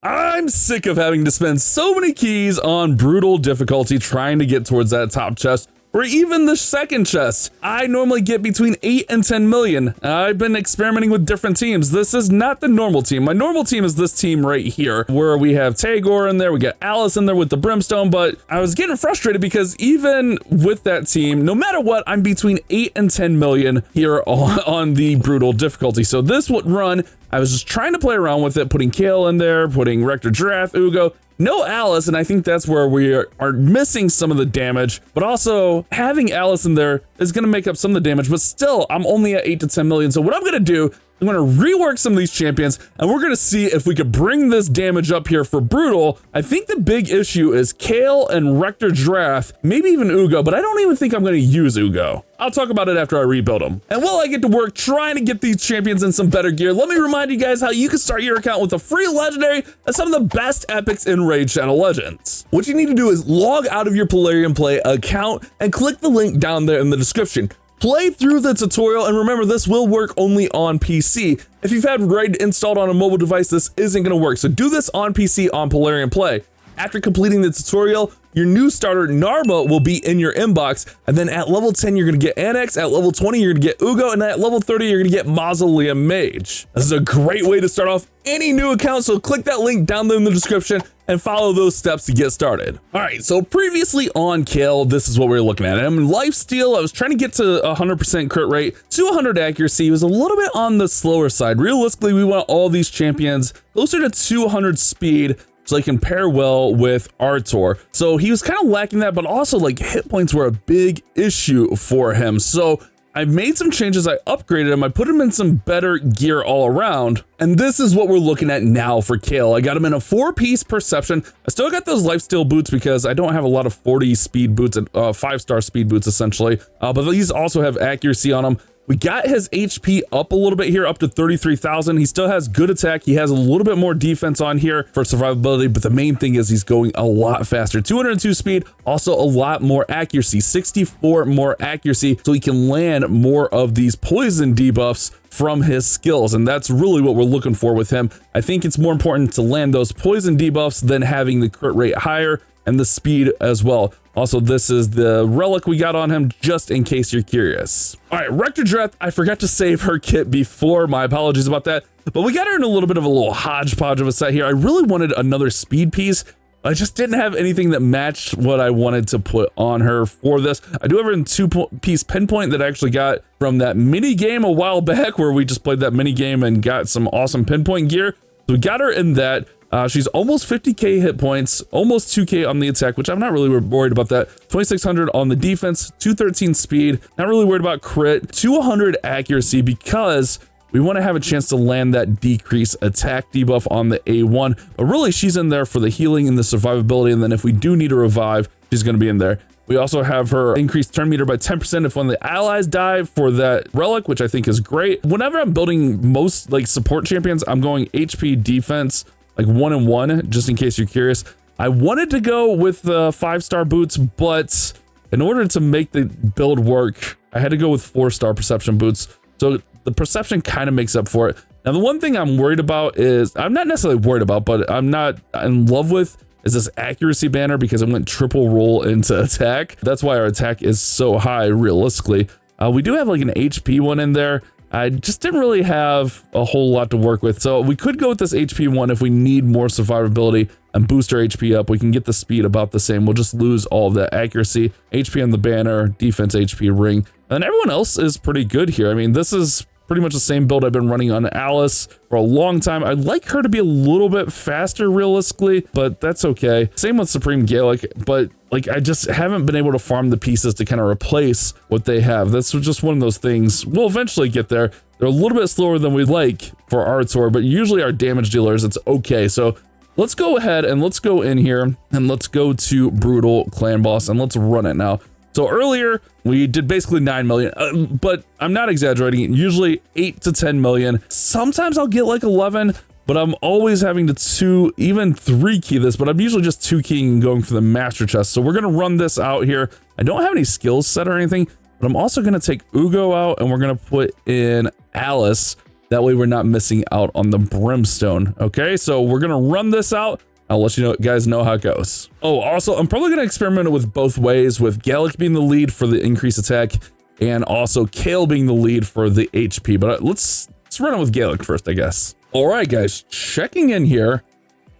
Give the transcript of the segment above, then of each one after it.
I'm sick of having to spend so many keys on brutal difficulty trying to get towards that top chest, or even the second chest. I normally get between 8 and 10 million. I've been experimenting with different teams. This is not the normal team. My normal team is this team right here, where we have Tagore in there, we got Alice in there with the Brimstone, but I was getting frustrated because even with that team, no matter what, I'm between 8 and 10 million here on the brutal difficulty. So this would run, I was just trying to play around with it, putting Kael in there, putting Rector, Drath, Ugo, no Alice, and I think that's where we are missing some of the damage, but also having Alice in there is going to make up some of the damage, but still, I'm only at 8 to 10 million. So what I'm going to do, I'm going to rework some of these champions, and we're going to see if we could bring this damage up here for brutal. I think the big issue is Kael and Rector, Drath, maybe even Ugo, but I don't even think I'm going to use Ugo. I'll talk about it after I rebuild them. And while I get to work trying to get these champions in some better gear, let me remind you guys how you can start your account with a free legendary and some of the best epics in Raid Shadow Legends. What you need to do is log out of your Polarium Play account and click the link down there in the description. Play through the tutorial, and remember, this will work only on PC. If you've had Raid installed on a mobile device, this isn't going to work. So do this on PC on Polarium Play. After completing the tutorial, your new starter Narma will be in your inbox, and then at level 10 you're going to get Annex, at level 20 you're going to get Ugo, and at level 30 you're going to get Mausoleum Mage. This is a great way to start off any new account, so click that link down there in the description and follow those steps to get started. All right, so previously on Kael, this is what we were looking at. I'm in lifesteal, I was trying to get to 100% crit rate, 200 accuracy. It was a little bit on the slower side. Realistically, we want all these champions closer to 200 speed, so they can pair well with Artor. So he was kind of lacking that, but also like hit points were a big issue for him. So I made some changes, I upgraded him, I put him in some better gear all around, and this is what we're looking at now for Kael. I got him in a 4-piece perception. I still got those lifesteal boots because I don't have a lot of 40 speed boots and 5-star speed boots essentially, but these also have accuracy on them. We got his HP up a little bit here, up to 33,000. He still has good attack. He has a little bit more defense on here for survivability, but the main thing is he's going a lot faster. 202 speed, also a lot more accuracy, 64 more accuracy, so he can land more of these poison debuffs from his skills, and that's really what we're looking for with him. I think it's more important to land those poison debuffs than having the crit rate higher and the speed as well. Also, this is the relic we got on him, just in case you're curious. All right, Rector Drath, I forgot to save her kit before. My apologies about that. But we got her in a little bit of a little hodgepodge of a set here. I really wanted another speed piece. I just didn't have anything that matched what I wanted to put on her for this. I do have her in 2-piece pinpoint that I actually got from that mini game a while back, where we just played that mini game and got some awesome pinpoint gear. So we got her in that. She's almost 50k hit points, almost 2k on the attack, which I'm not really worried about that. 2600 on the defense, 213 speed, not really worried about crit, 200 accuracy because we want to have a chance to land that decrease attack debuff on the A1. But really, she's in there for the healing and the survivability, and then if we do need a revive, she's going to be in there. We also have her increased turn meter by 10% if one of the allies die for that relic, which I think is great. Whenever I'm building most like support champions, I'm going HP defense, like 1-1, just in case you're curious. I wanted to go with the 5-star boots, but in order to make the build work, I had to go with 4-star perception boots. So the perception kind of makes up for it. Now, the one thing I'm worried about is, I'm not necessarily worried about, but I'm not in love with, is this accuracy banner, because it went triple roll into attack. That's why our attack is so high realistically. We do have like an HP one in there. I just didn't really have a whole lot to work with. So we could go with this HP one if we need more survivability and boost our HP up. We can get the speed about the same. We'll just lose all of that accuracy, HP on the banner, defense, HP ring. And everyone else is pretty good here. I mean, this is pretty much the same build I've been running on Alice for a long time. I'd like her to be a little bit faster realistically, but that's okay. Same with Supreme Gaelic, but like I just haven't been able to farm the pieces to kind of replace what they have. That's just one of those things. We'll eventually get there. They're a little bit slower than we'd like for Artor, but usually our damage dealers, it's okay. So let's go ahead and let's go in here and let's go to Brutal Clan Boss and let's run it now. So earlier we did basically 9 million, but I'm not exaggerating. Usually 8 to 10 million. Sometimes I'll get like 11, but I'm always having to even 3 key this, but I'm usually just 2 keying and going for the master chest. So we're going to run this out here. I don't have any skills set or anything, but I'm also going to take Ugo out and we're going to put in Alice. That way we're not missing out on the brimstone. Okay, so we're gonna run this out. I'll let you guys know how it goes. Oh, also, I'm probably gonna experiment with both ways, with Gallic being the lead for the increased attack and also Kael being the lead for the HP. But let's run it with Gallic first, I guess. All right, guys, checking in here.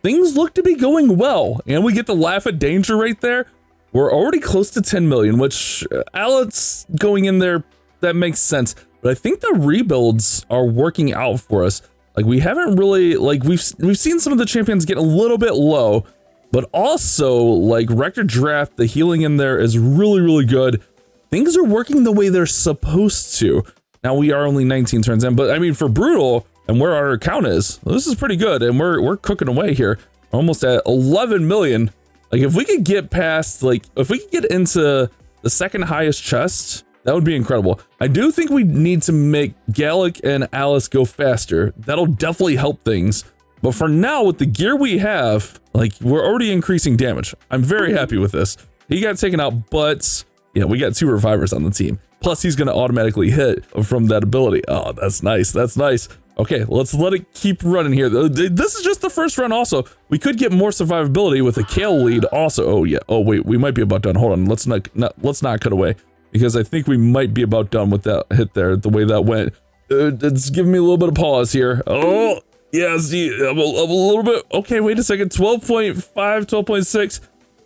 Things look to be going well, and we get the laugh at danger right there. We're already close to 10 million, which Alex going in there, that makes sense. But I think the rebuilds are working out for us. Like, we haven't really, like, we've seen some of the champions get a little bit low, but also like Rector Drath, the healing in there is really, really good. Things are working the way they're supposed to. Now we are only 19 turns in, but I mean, for Brutal and where our account is, this is pretty good. And we're cooking away here, almost at 11 million. Like, if we could get past, like, if we could get into the second highest chest, that would be incredible. I do think we need to make Gallic and Alice go faster. That'll definitely help things. But for now, with the gear we have, like, we're already increasing damage. I'm very happy with this. He got taken out, but yeah, we got 2 revivers on the team. Plus, he's going to automatically hit from that ability. Oh, that's nice. That's nice. Okay, let's let it keep running here. This is just the first run also. We could get more survivability with a Kael lead also. Oh, yeah. Oh, wait, we might be about done. Hold on. Let's not cut away, because I think we might be about done with that hit there, the way that went. It's giving me a little bit of pause here. Oh, yeah, see, I'm a little bit. Okay, wait a second. 12.5, 12.6.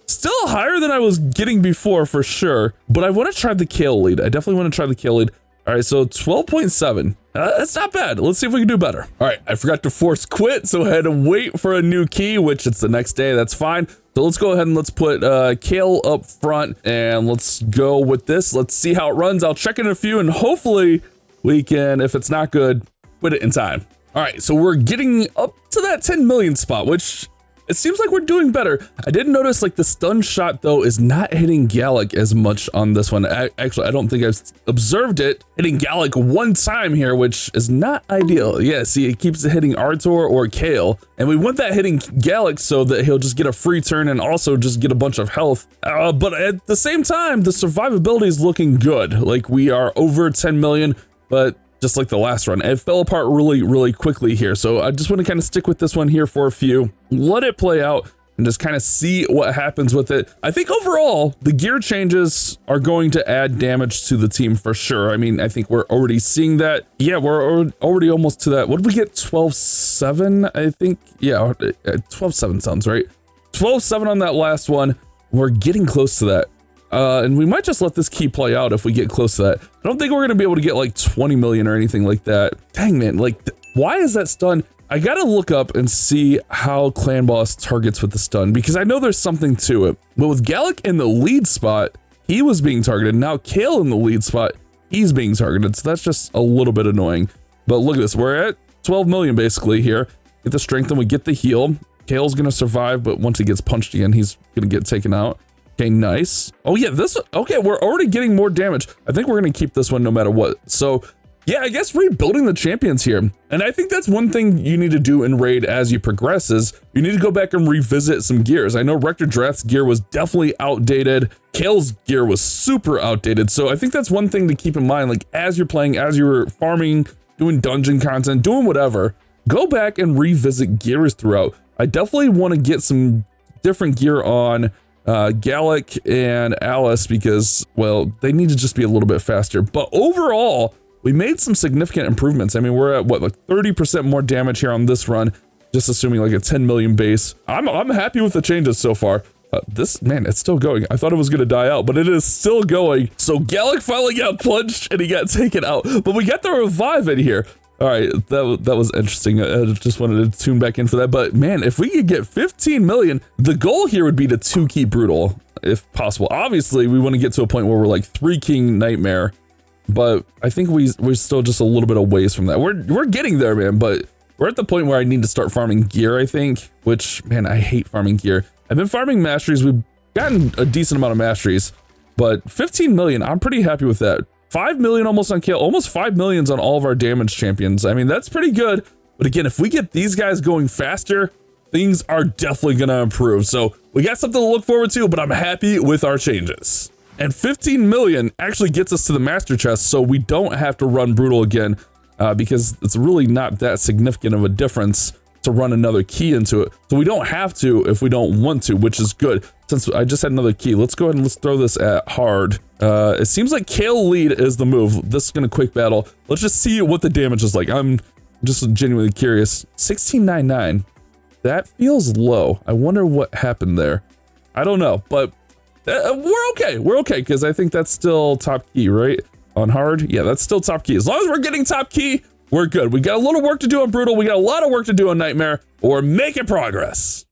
Still higher than I was getting before, for sure. But I want to try the Kael lead. I definitely want to try the Kael lead. All right, so 12.7. That's not bad. Let's see if we can do better. All right, I forgot to force quit, so I had to wait for a new key, which it's the next day. That's fine. So let's go ahead and let's put Kael up front, and let's go with this. Let's see how it runs. I'll check in a few, and hopefully we can, if it's not good, quit it in time. All right, so we're getting up to that 10 million spot, which it seems like we're doing better. I did notice, like, the stun shot, though, is not hitting Gallic as much on this one. Actually, I don't think I've observed it hitting Gallic one time here, which is not ideal. Yeah, see, it keeps hitting Artur or Kael, and we want that hitting Gallic so that he'll just get a free turn and also just get a bunch of health. But at the same time, the survivability is looking good. Like, we are over 10 million, but just like the last run, it fell apart really, really quickly here. So I just want to kind of stick with this one here for a few, let it play out, and just kind of see what happens with it. I think overall, the gear changes are going to add damage to the team for sure. I mean, I think we're already seeing that. Yeah, we're already almost to that. What did we get? 12.7, I think. Yeah, 12.7 sounds right. 12.7 on that last one. We're getting close to that. And we might just let this key play out if we get close to that. I don't think we're going to be able to get like 20 million or anything like that. Dang, man, like, why is that stun? I got to look up and see how Clan Boss targets with the stun, because I know there's something to it. But with Gallic in the lead spot, he was being targeted. Now Kael in the lead spot, he's being targeted. So that's just a little bit annoying. But look at this. We're at 12 million basically here. Get the strength and we get the heal. Kael's going to survive, but once he gets punched again, he's going to get taken out. Okay, nice. Oh yeah, okay, we're already getting more damage. I think we're gonna keep this one no matter what. So yeah, I guess rebuilding the champions here. And I think that's one thing you need to do in raid as you progress, is you need to go back and revisit some gears. I know Rector Drath's gear was definitely outdated. Kael's gear was super outdated. So I think that's one thing to keep in mind, like as you're playing, as you're farming, doing dungeon content, doing whatever, go back and revisit gears throughout. I definitely want to get some different gear on Gallic and Alice, because, well, they need to just be a little bit faster. But overall, we made some significant improvements. I mean, we're at what, like 30% more damage here on this run, just assuming like a 10 million base. I'm happy with the changes so far. This, man, it's still going. I thought it was gonna die out, but it is still going. So Gallic finally got punched and he got taken out, but we got the revive in here. All right, that was interesting. I just wanted to tune back in for that. But man, if we could get 15 million, the goal here would be to 2-key Brutal, if possible. Obviously, we want to get to a point where we're like 3-king Nightmare, but I think we're still just a little bit of ways from that. We're getting there, man, but we're at the point where I need to start farming gear, I think, which, man, I hate farming gear. I've been farming masteries. We've gotten a decent amount of masteries, but 15 million, I'm pretty happy with that. 5 million almost on Kael, almost 5 millions on all of our damage champions. I mean, that's pretty good. But again, if we get these guys going faster, things are definitely going to improve. So we got something to look forward to, but I'm happy with our changes. And 15 million actually gets us to the master chest, so we don't have to run Brutal again. because it's really not that significant of a difference to run another key into it. So we don't have to if we don't want to, which is good. Since I just had another key, let's go ahead and let's throw this at hard. It seems like Kael lead is the move. This is gonna quick battle. Let's just see what the damage is like. I'm just genuinely curious. 1699, that feels low. I wonder what happened there. I don't know, but we're okay. We're okay, because I think that's still top key, right? On hard, yeah, that's still top key. As long as we're getting top key, we're good. We got a little work to do on Brutal. We got a lot of work to do on Nightmare. We're making progress.